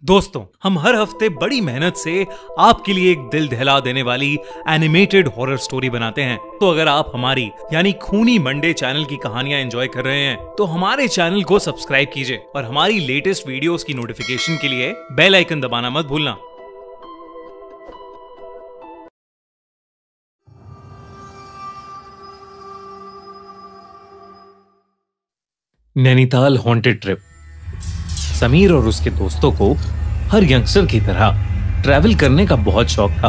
दोस्तों, हम हर हफ्ते बड़ी मेहनत से आपके लिए एक दिल दहला देने वाली एनिमेटेड हॉरर स्टोरी बनाते हैं। तो अगर आप हमारी यानी खूनी मंडे चैनल की कहानियां एंजॉय कर रहे हैं तो हमारे चैनल को सब्सक्राइब कीजिए और हमारी लेटेस्ट वीडियोस की नोटिफिकेशन के लिए बेल आइकन दबाना मत भूलना। Nainital haunted trip. समीर और उसके दोस्तों को हर यंगस्टर की तरह ट्रैवल करने का बहुत शौक था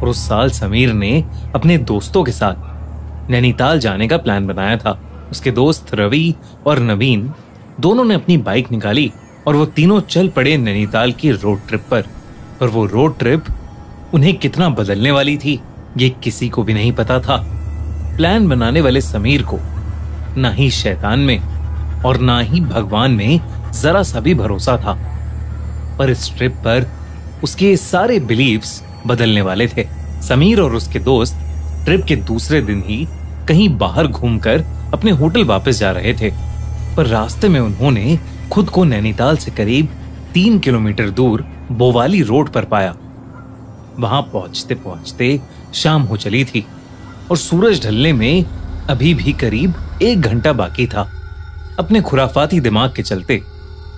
और उस साल समीर ने अपने दोस्तों के साथ नैनीताल जाने का प्लान बनाया था। उसके दोस्त रवि और नवीन दोनों ने अपनी बाइक निकाली और वो तीनों चल पड़े नैनीताल की रोड ट्रिप पर। और वो रोड ट्रिप उन्हें कितना बदलने वाली थी ये किसी को भी नहीं पता था। प्लान बनाने वाले समीर को ना ही शैतान में और ना ही भगवान में जरा सा भी भरोसा था, पर इस ट्रिप पर उसके सारे बिलीव्स बदलने वाले थे। समीर और उसके दोस्त ट्रिप के दूसरे दिन ही कहीं बाहर घूमकर अपने होटल वापस जा रहे थे, पर रास्ते में उन्होंने खुद को नैनीताल से करीब 3 किलोमीटर दूर बोवाली रोड पर पाया। वहां पहुंचते पहुंचते शाम हो चली थी और सूरज ढलने में अभी भी करीब 1 घंटा बाकी था। अपने खुराफाती दिमाग के चलते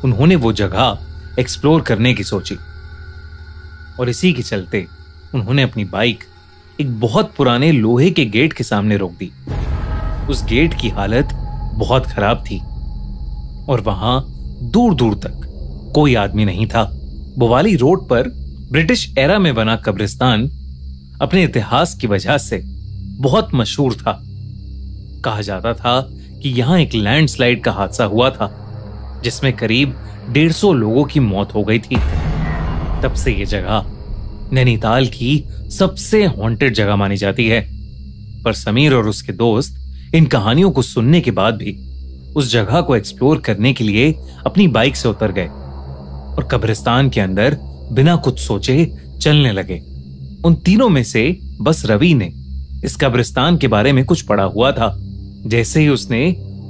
उन्होंने वो जगह एक्सप्लोर करने की सोची और इसी के चलते उन्होंने अपनी बाइक एक बहुत पुराने लोहे के गेट के सामने रोक दी। उस गेट की हालत बहुत खराब थी और वहां दूर दूर तक कोई आदमी नहीं था। बोवाली रोड पर ब्रिटिश एरा में बना कब्रिस्तान अपने इतिहास की वजह से बहुत मशहूर था। कहा जाता था कि यहां एक लैंडस्लाइड का हादसा हुआ था जिसमें करीब 150 लोगों की मौत हो गई थी। तब से यह जगह नैनीताल की सबसे हॉन्टेड जगह मानी जाती है। पर समीर और उसके दोस्त इन कहानियों को सुनने के बाद भी उस जगह को एक्सप्लोर करने के लिए अपनी बाइक से उतर गए और कब्रिस्तान के अंदर बिना कुछ सोचे चलने लगे। उन तीनों में से बस रवि ने इस कब्रिस्तान के बारे में कुछ पढ़ा हुआ था। जैसे ही उसने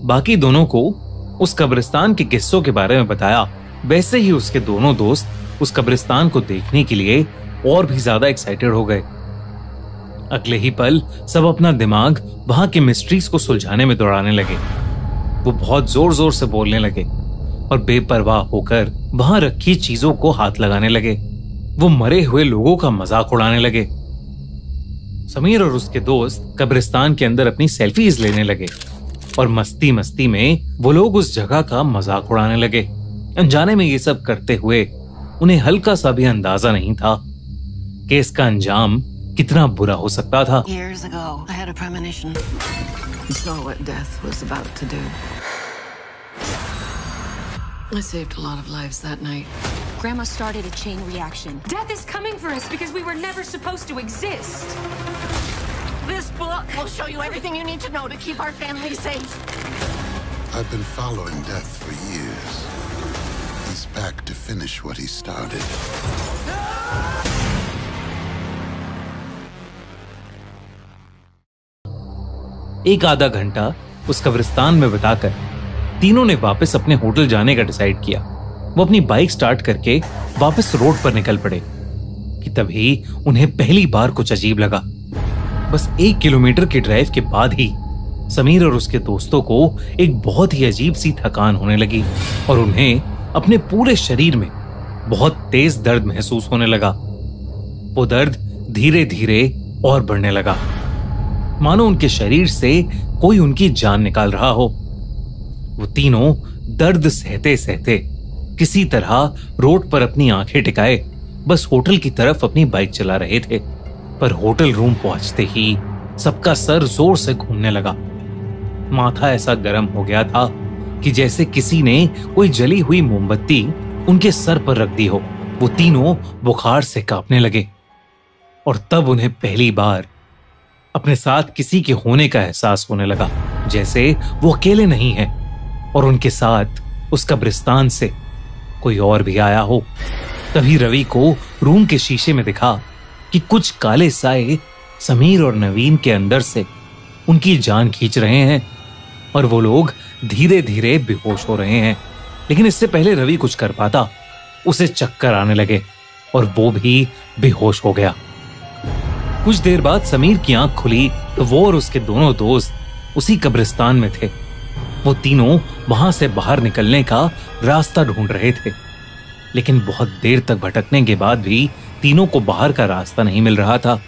बाकी दोनों को उस कब्रिस्तान के किस्सों के बारे में बताया, वैसे ही उसके दोनों दोस्त उस कब्रिस्तान को देखने के लिए और भी ज्यादा एक्साइटेड हो गए। अगले ही पल सब अपना दिमाग वहां के मिस्ट्रीज को सुलझाने में दौड़ाने लगे। वो बहुत जोर जोर से बोलने लगे और बेपरवाह होकर वहां रखी चीजों को हाथ लगाने लगे। वो मरे हुए लोगों का मजाक उड़ाने लगे। समीर और उसके दोस्त कब्रिस्तान के अंदर अपनी सेल्फीज लेने लगे और मस्ती मस्ती में वो लोग उस जगह का मजाक उड़ाने लगे। अनजाने में ये सब करते हुए उन्हें हल्का सा भी अंदाजा नहीं था कि इसका अंजाम कितना बुरा हो सकता था। Years ago, I had a premonition. I saw what death was about to do. I saved a lot of lives that night. Grandma started a chain reaction. Death is coming for us because we were never supposed to exist. This book will show you everything you need to know to keep our family safe. I've been following Death for years. He's back to finish what he started. एक आधा घंटा उस कब्रिस्तान में बिताकर तीनों ने वापस अपने होटल जाने का डिसाइड किया। वो अपनी बाइक स्टार्ट करके वापस रोड पर निकल पड़े कि तभी उन्हें पहली बार कुछ अजीब लगा। बस 1 किलोमीटर के ड्राइव के बाद ही समीर और उसके दोस्तों को एक बहुत ही अजीब सी थकान होने लगी और उन्हें अपने पूरे शरीर में बहुत तेज दर्द महसूस होने लगा। वो दर्द धीरे धीरे और बढ़ने लगा, मानो उनके शरीर से कोई उनकी जान निकाल रहा हो। वो तीनों दर्द सहते सहते किसी तरह रोड पर अपनी आंखें टिकाए बस होटल की तरफ अपनी बाइक चला रहे थे। पर होटल रूम पहुंचते ही सबका सर जोर से घूमने लगा। माथा ऐसा गर्म हो गया था कि जैसे किसी ने कोई जली हुई मोमबत्ती उनके सर पर रख दी हो। वो तीनों बुखार से कांपने लगे और तब उन्हें पहली बार अपने साथ किसी के होने का एहसास होने लगा, जैसे वो अकेले नहीं हैं और उनके साथ उस कब्रिस्तान से कोई और भी आया हो। तभी रवि को रूम के शीशे में दिखा कि कुछ काले साए समीर और नवीन के अंदर से उनकी जान खींच रहे हैं और वो लोग धीरे धीरे बेहोश हो रहे हैं। लेकिन इससे पहले रवि कुछ कर पाता उसे चक्कर आने लगे और वो भी बेहोश हो गया। कुछ देर बाद समीर की आंख खुली तो वो और उसके दोनों दोस्त उसी कब्रिस्तान में थे। वो तीनों वहां से बाहर निकलने का रास्ता ढूंढ रहे थे, लेकिन बहुत देर तक भटकने के बाद भी तीनों को बाहर का रास्ता नहीं मिल रहा था।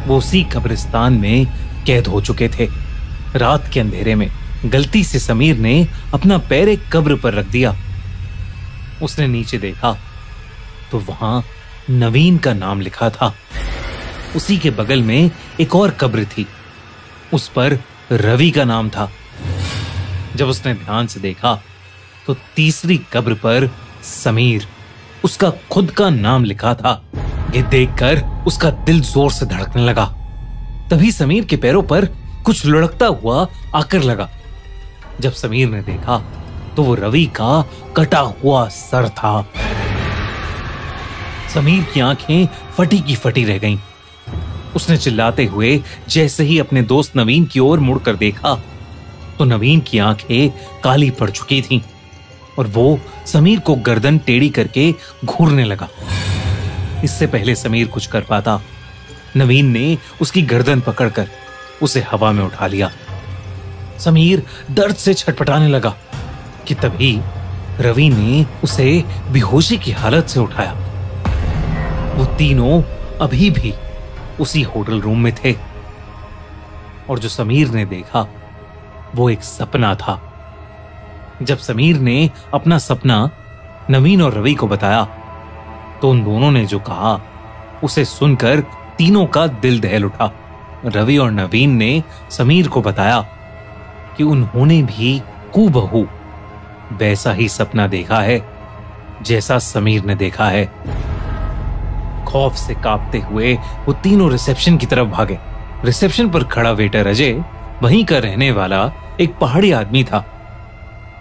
वो उसी कब्रिस्तान में कैद हो चुके थे। रात के अंधेरे में गलती से समीर ने अपना पैर एक कब्र पर रख दिया। उसने नीचे देखा तो वहां नवीन का नाम लिखा था। उसी के बगल में एक और कब्र थी, उस पर रवि का नाम था। जब उसने ध्यान से देखा तो तीसरी कब्र पर समीर, उसका खुद का नाम लिखा था। ये देखकर उसका दिल जोर से धड़कने लगा। तभी समीर के पैरों पर कुछ लुढ़कता हुआ आकर लगा। जब समीर ने देखा तो वो रवि का कटा हुआ सर था। समीर की आंखें फटी की फटी रह गईं। उसने चिल्लाते हुए जैसे ही अपने दोस्त नवीन की ओर मुड़कर देखा तो नवीन की आंखें काली पड़ चुकी थीं और वो समीर को गर्दन टेढ़ी करके घूरने लगा। इससे पहले समीर कुछ कर पाता, नवीन ने उसकी गर्दन पकड़कर उसे हवा में उठा लिया। समीर दर्द से छटपटाने लगा कि तभी रवि ने उसे बेहोशी की हालत से उठाया। वो तीनों अभी भी उसी होटल रूम में थे और जो समीर ने देखा वो एक सपना था। जब समीर ने अपना सपना नवीन और रवि को बताया तो उन दोनों ने जो कहा उसे सुनकर तीनों का दिल दहल उठा। रवि और नवीन ने समीर को बताया कि उन्होंने भी हूबहू वैसा ही सपना देखा है जैसा समीर ने देखा है। खौफ से कांपते हुए वो तीनों रिसेप्शन की तरफ भागे। रिसेप्शन पर खड़ा वेटर अजय वहीं का रहने वाला एक पहाड़ी आदमी था।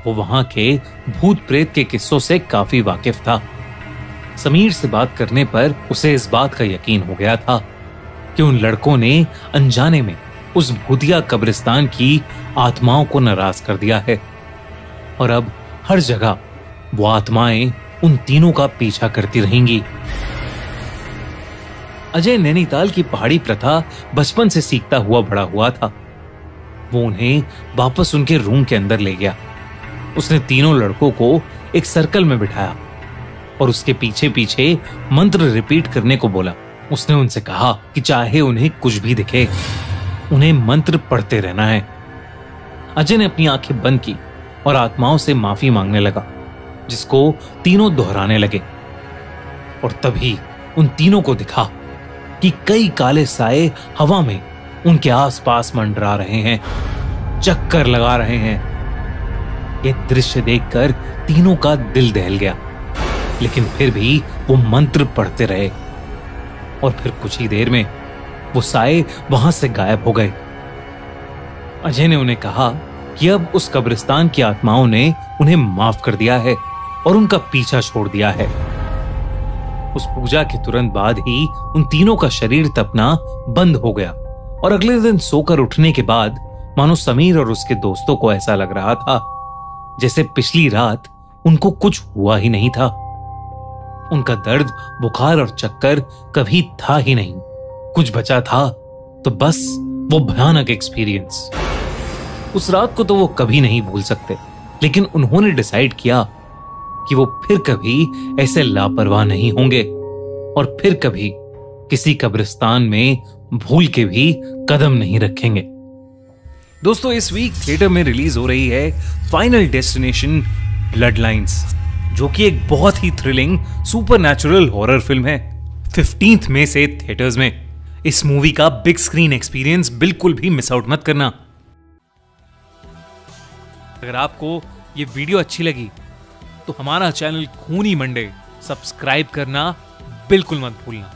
वो वहां के भूत प्रेत के किस्सों से काफी वाकिफ था। समीर से बात करने पर उसे इस बात का यकीन हो गया था कि उन लड़कों ने अनजाने में उस भूतिया कब्रिस्तान की आत्माओं को नाराज कर दिया है और अब हर जगह वो आत्माएं उन तीनों का पीछा करती रहेंगी। अजय नैनीताल की पहाड़ी प्रथा बचपन से सीखता हुआ बड़ा हुआ था। वो उन्हें वापस उनके रूम के अंदर ले गया। उसने तीनों लड़कों को एक सर्कल में बिठाया और उसके पीछे पीछे मंत्र रिपीट करने को बोला। उसने उनसे कहा कि चाहे उन्हें कुछ भी दिखे, उन्हें मंत्र पढ़ते रहना है। अजय ने अपनी आंखें बंद की और आत्माओं से माफी मांगने लगा, जिसको तीनों दोहराने लगे। और तभी उन तीनों को दिखा कि कई काले साए हवा में उनके आसपास मंडरा रहे हैं, चक्कर लगा रहे हैं। यह दृश्य देखकर तीनों का दिल दहल गया, लेकिन फिर भी वो मंत्र पढ़ते रहे और फिर कुछ ही देर में वो साए वहां से गायब हो गए। अजय ने उन्हें कहा कि अब उस कब्रिस्तान की आत्माओं ने उन्हें माफ कर दिया है और उनका पीछा छोड़ दिया है। उस पूजा के तुरंत बाद ही उन तीनों का शरीर तपना बंद हो गया और अगले दिन सोकर उठने के बाद मानो समीर और उसके दोस्तों को ऐसा लग रहा था जैसे पिछली रात उनको कुछ हुआ ही नहीं था। उनका दर्द, बुखार और चक्कर कभी था ही नहीं। कुछ बचा था तो बस वो भयानक एक्सपीरियंस। उस रात को तो वो कभी नहीं भूल सकते, लेकिन उन्होंने डिसाइड किया कि वो फिर कभी ऐसे लापरवाह नहीं होंगे और फिर कभी किसी कब्रिस्तान में भूल के भी कदम नहीं रखेंगे। दोस्तों, इस वीक थिएटर में रिलीज हो रही है फाइनल डेस्टिनेशन ब्लड लाइन्स, जो कि एक बहुत ही थ्रिलिंग सुपरनैचुरल हॉरर फिल्म है। 15 मई से थिएटर्स में। इस मूवी का बिग स्क्रीन एक्सपीरियंस बिल्कुल भी मिस आउट मत करना। अगर आपको ये वीडियो अच्छी लगी तो हमारा चैनल खूनी मंडे सब्सक्राइब करना बिल्कुल मत भूलना।